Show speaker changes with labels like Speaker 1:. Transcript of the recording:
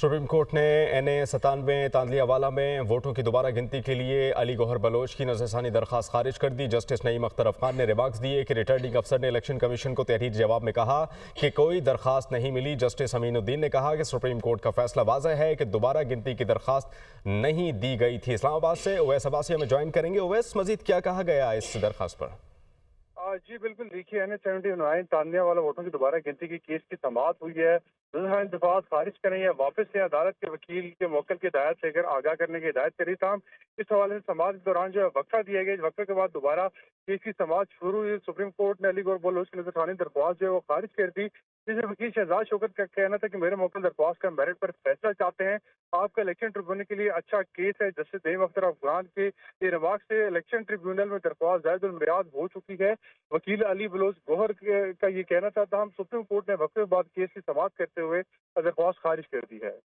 Speaker 1: Supreme court ने NA 97 Tandlianwala में वोटों की दोबारा गिनती के लिए अली गौहर बलोच की नज़रसानी दरख्वास्त खारिज कर दी। जस्टिस नईम अख्तर अफगान ने रिमार्क्स दिए कि रिटर्निंग अफसर ने इलेक्शन कमीशन को तहरीर जवाब में कहा कि कोई दरख्वास्त नहीं मिली। जस्टिस अमीनुद्दीन ने कहा कि सुप्रीम कोर्ट का फैसला वाज़ह है कि दोबारा गिनती की दरख्वास्त नहीं दी गई थी। इस्लामाबाद से ओवैस अब्बासी हमें ज्वाइन करेंगे। ओवैस, मजीद क्या कहा गया इस दरख्वास्त पर?
Speaker 2: जी बिल्कुल, देखिए NA 79 तांदलियावाला वोटों की दोबारा गिनती की केस की समाअत हुई है। दरख्वास्त खारिज करें या वापस से अदालत के वकील के मुवक्किल की हिदायत लेकर आगाह करने की हिदायत करी। तमाम इस हवाले से समाअत के दौरान जो है वक्फा दिया गया। वक्फे के बाद दोबारा केस की समाअत शुरू हुई। सुप्रीम कोर्ट ने अली गौहर बलोच की नज़रसानी दरख्वास्त जो है वो खारिज कर दी, जिसमें वकील शहजाद शौकत का कहना था कि मेरे मुवक्किल दरख्वास्त का मेरिट पर फैसला चाहते हैं। आपका इलेक्शन ट्रिब्यूनल के लिए अच्छा केस है। जस्टिस नईम अख्तर अफगान के ये रिमार्क से इलेक्शन ट्रिब्यूनल में दरख्वास्त जायज़ुल मियाद हो चुकी है। वकील अली बलोच गौहर का ये कहना था, हम सुप्रीम कोर्ट ने वक्फे के बाद केस की समाअत करते हुए दरख्वास्त खारिज कर दी है।